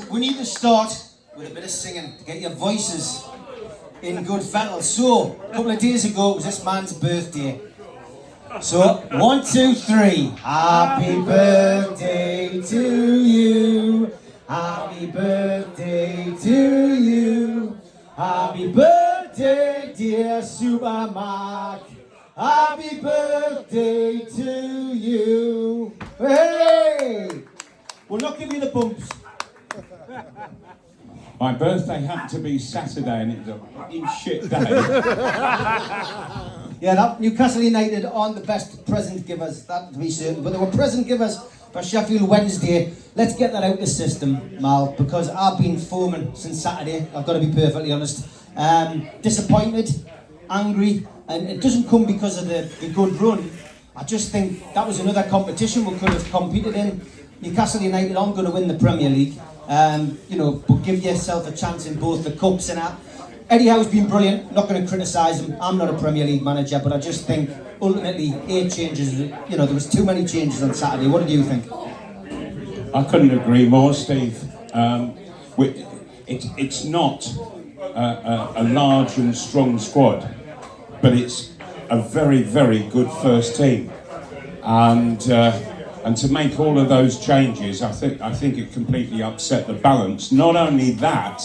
we need to start with a bit of singing to get your voices in good fettle. So, a couple of days ago, it was this man's birthday. So, 1, 2, 3. Happy birthday to you. Happy birthday to you. Happy birthday, dear Supermac. Happy birthday to you. Hey! We'll not give you the bumps. My birthday happened to be Saturday and it was a fucking shit day. Yeah, that Newcastle United aren't the best present givers, that to be certain. But they were present givers for Sheffield Wednesday. Let's get that out of the system, Mal, because I've been foaming since Saturday. I've got to be perfectly honest. Disappointed, angry, and it doesn't come because of the good run. I just think that was another competition we could have competed in. Newcastle United aren't going to win the Premier League, but give yourself a chance in both the cups and that. Eddie Howe's been brilliant, not going to criticise him. I'm not a Premier League manager, but I just think ultimately 8 changes, there was too many changes on Saturday. What did you think? I couldn't agree more, Steve. It's not a large and strong squad, but it's a very, very good first team. And to make all of those changes, I think it completely upset the balance. Not only that,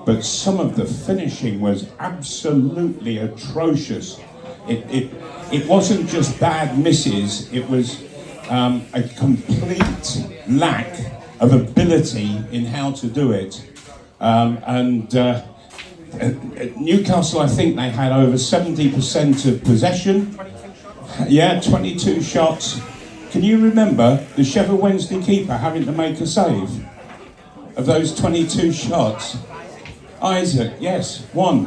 but some of the finishing was absolutely atrocious. It wasn't just bad misses, it was a complete lack of ability in how to do it. Newcastle, I think they had over 70% of possession. Yeah, 22 shots. Can you remember the Sheffield Wednesday keeper having to make a save of those 22 shots? Isak, yes, 1.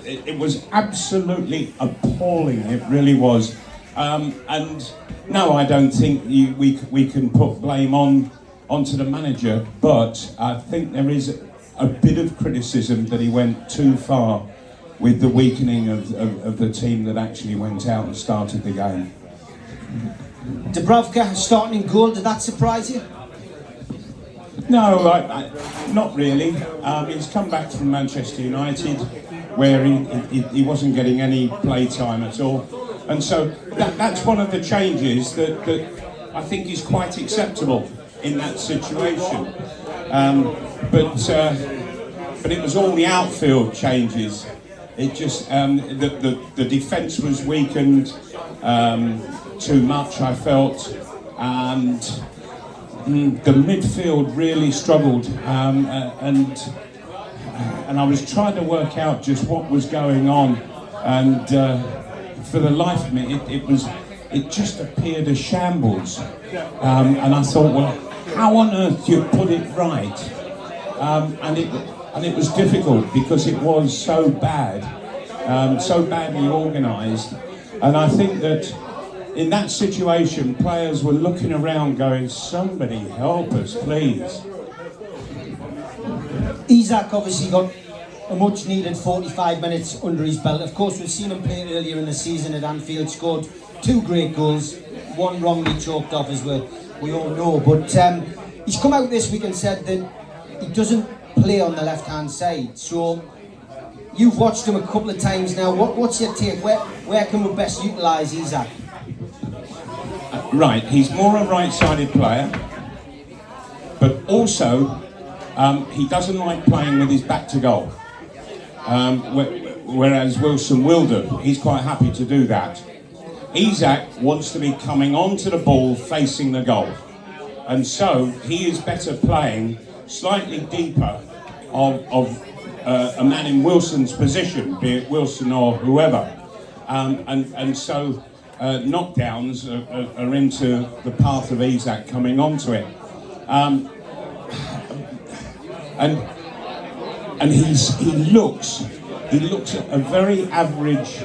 It was absolutely appalling, it really was. And no, I don't think we can put blame onto the manager, but I think there is a bit of criticism that he went too far with the weakening of the team that actually went out and started the game. Dubravka starting in goal, did that surprise you? No, not really. He's come back from Manchester United, where he wasn't getting any play time at all, and so that's one of the changes that I think is quite acceptable in that situation. But it was all the outfield changes. It just the defence was weakened too much, I felt, and the midfield really struggled, and I was trying to work out just what was going on, and for the life of me, it just appeared a shambles, and I thought, well, how on earth do you put it right? And it was difficult because it was so bad, so badly organised, and I think that in that situation, players were looking around going, somebody help us, please. Isak obviously got a much needed 45 minutes under his belt. Of course, we've seen him play earlier in the season at Anfield, scored 2 great goals, 1 wrongly chalked off as we all know. But he's come out this week and said that he doesn't play on the left-hand side. So you've watched him a couple of times now. What's your take? Where can we best utilise Isak? Right, he's more a right-sided player, but also he doesn't like playing with his back to goal, whereas Wilson will do. He's quite happy to do that. Isak wants to be coming onto the ball facing the goal, and so he is better playing slightly deeper of a man in Wilson's position, be it Wilson or whoever, and so knockdowns are into the path of Isak coming onto it, and he looks a very average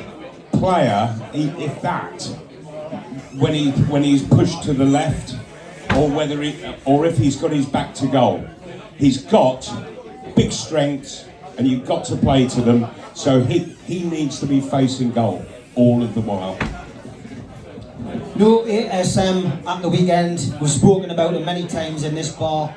player, if that, when he's pushed to the left, or if he's got his back to goal. He's got big strengths, and you've got to play to them. So he needs to be facing goal all of the while. No ASM at the weekend. We've spoken about it many times in this bar.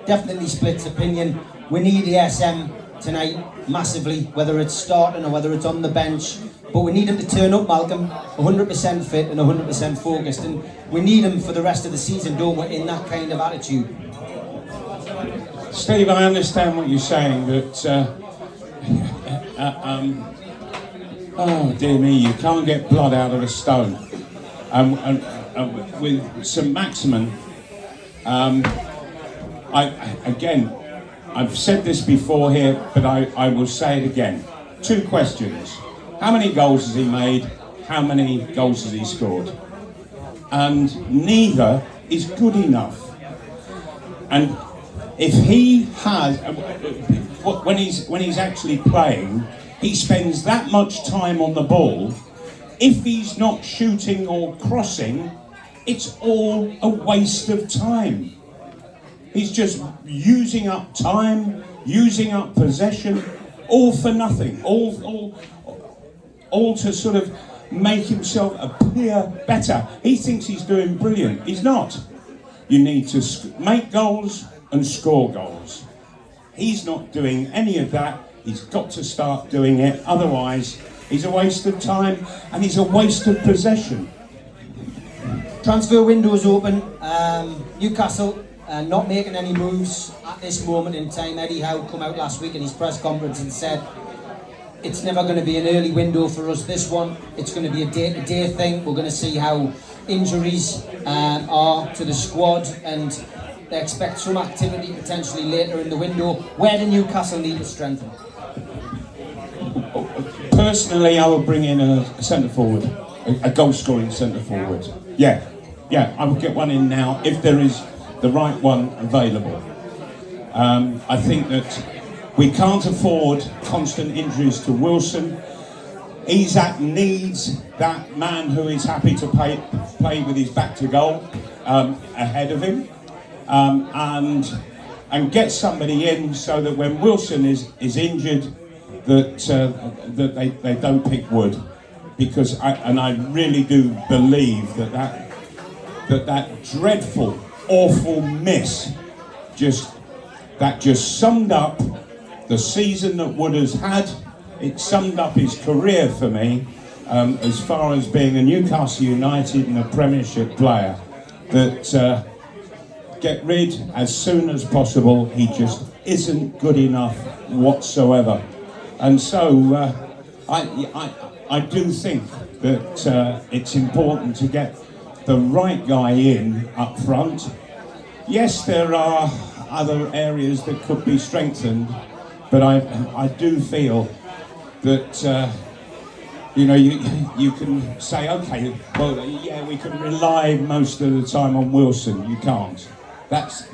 Definitely splits opinion. We need ASM tonight massively, whether it's starting or whether it's on the bench. But we need him to turn up, Malcolm, 100% fit and 100% focused. And we need him for the rest of the season, don't we, in that kind of attitude. Steve, I understand what you're saying, but oh dear me, you can't get blood out of a stone. With St Maximin, I've said this before here, but I will say it again. 2 questions. How many goals has he made? How many goals has he scored? And neither is good enough. And if he has, when he's actually playing, he spends that much time on the ball. If he's not shooting or crossing, it's all a waste of time. He's just using up time, using up possession, all for nothing, all to sort of make himself appear better. He thinks he's doing brilliant. He's not. You need to make goals and score goals. He's not doing any of that. He's got to start doing it. Otherwise, he's a waste of time and he's a waste of possession. Transfer window's open. Newcastle not making any moves at this moment in time. Eddie Howe come out last week in his press conference and said it's never going to be an early window for us, this one. It's going to be a day-to-day thing. We're going to see how injuries are to the squad, and they expect some activity potentially later in the window. Where do Newcastle need to strengthen? Personally, I would bring in a centre-forward, a goal-scoring centre-forward. Yeah, I would get one in now if there is the right one available. I think that we can't afford constant injuries to Wilson. Isak needs that man who is happy to play with his back to goal ahead of him, and get somebody in so that when Wilson is injured, that they don't pick wood, because I really do believe that dreadful, awful miss just summed up the season that Wood has had. It summed up his career for me, as far as being a Newcastle United and a Premiership player. That get rid as soon as possible. He just isn't good enough whatsoever. And so I do think that it's important to get the right guy in up front. Yes, there are other areas that could be strengthened, but I do feel that you can say, okay, well, yeah, we can rely most of the time on Wilson. You can't. That's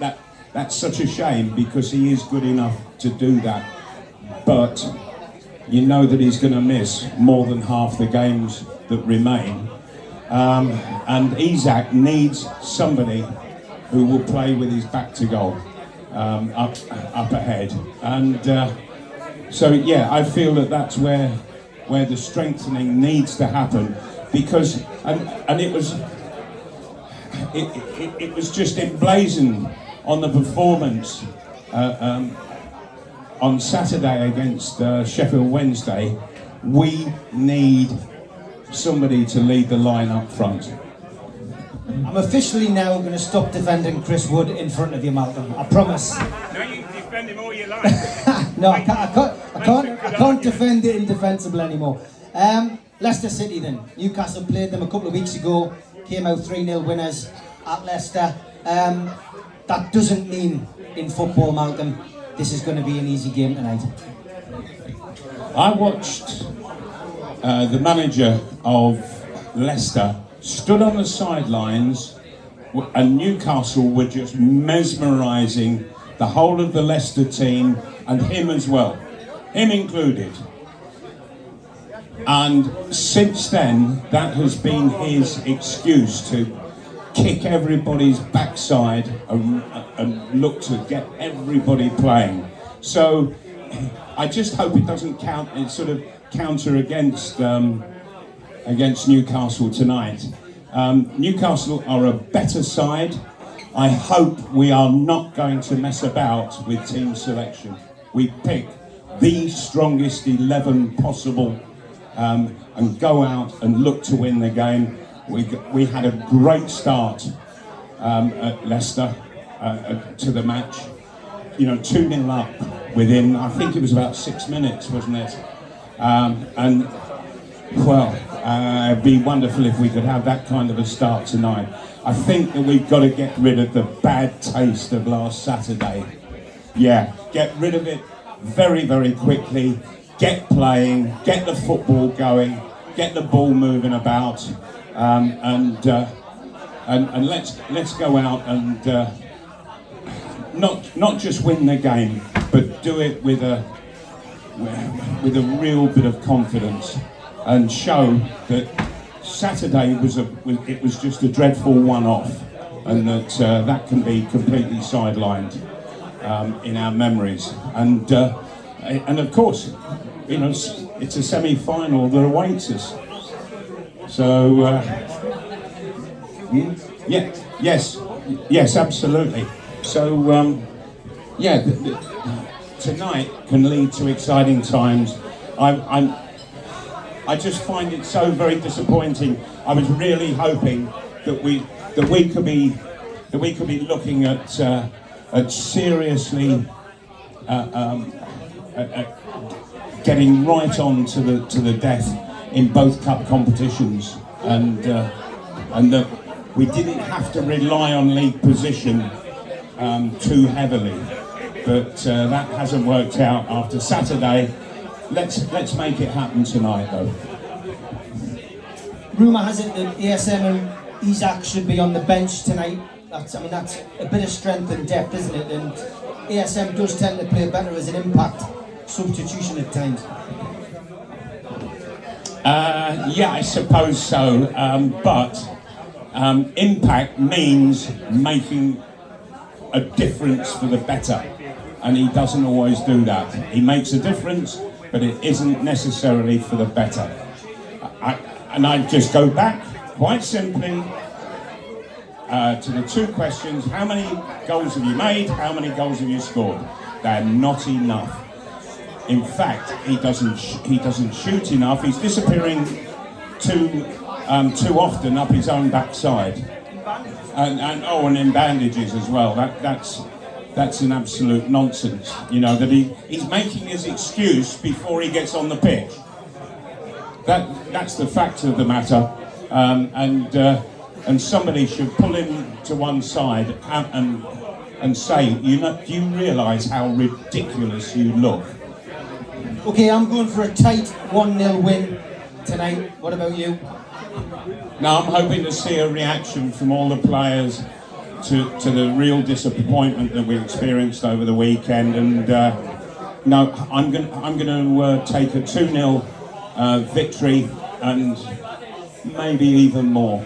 such a shame, because he is good enough to do that, but you know that he's going to miss more than half the games that remain. And Isak needs somebody who will play with his back to goal, up ahead. And so, yeah, I feel that that's where the strengthening needs to happen, because and it was just emblazoned on the performance on Saturday against Sheffield Wednesday. We need somebody to lead the line up front. I'm officially now going to stop defending Chris Wood in front of you, Malcolm. I promise. No, you can defend him all you like. No, I can't defend it indefensible anymore. Leicester City then. Newcastle played them a couple of weeks ago, came out 3-0 winners at Leicester. That doesn't mean in football, Malcolm, this is going to be an easy game tonight. I watched the manager of Leicester stood on the sidelines, and Newcastle were just mesmerising the whole of the Leicester team, and him as well, him included. And since then, that has been his excuse to kick everybody's backside and look to get everybody playing. So I just hope it doesn't counter against Newcastle tonight, Newcastle are a better side. I hope we are not going to mess about with team selection. We pick the strongest 11 possible and go out and look to win the game. We had a great start at Leicester to the match. 2-0 up within, I think it was about 6 minutes, wasn't it? It'd be wonderful if we could have that kind of a start tonight. I think that we've got to get rid of the bad taste of last Saturday. Yeah, get rid of it very, very quickly. Get playing, get the football going, get the ball moving about, and let's go out and not just win the game, but do it with a real bit of confidence, and show that Saturday was just a dreadful one-off, and that can be completely sidelined in our memories. And of course, it's a semi-final that awaits us. So yes, absolutely. So tonight can lead to exciting times. I just find it so very disappointing. I was really hoping that we could be looking at seriously getting right on to the death in both cup competitions, and that we didn't have to rely on league position too heavily. But that hasn't worked out after Saturday. Let's make it happen tonight, though. Rumour has it that ASM and Isak should be on the bench tonight. That's a bit of strength and depth, isn't it? And ASM does tend to play better as an impact substitution at times. Yeah, I suppose so. But impact means making a difference for the better, and he doesn't always do that. He makes a difference, but it isn't necessarily for the better. I just go back, quite simply, to the two questions: how many goals have you made? How many goals have you scored? They're not enough. In fact, he doesn't shoot enough. He's disappearing too often up his own backside, and in bandages as well. That's an absolute nonsense. That he's making his excuse before he gets on the pitch. That's the fact of the matter, and somebody should pull him to one side and say, do you realise how ridiculous you look? Okay, I'm going for a tight 1-0 win tonight. What about you? Now, I'm hoping to see a reaction from all the players to the real disappointment that we experienced over the weekend, and no, I'm going to take a 2-0 victory, and maybe even more.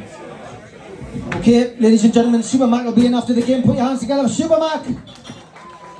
Okay, ladies and gentlemen, Supermac will be in after the game. Put your hands together for Supermac.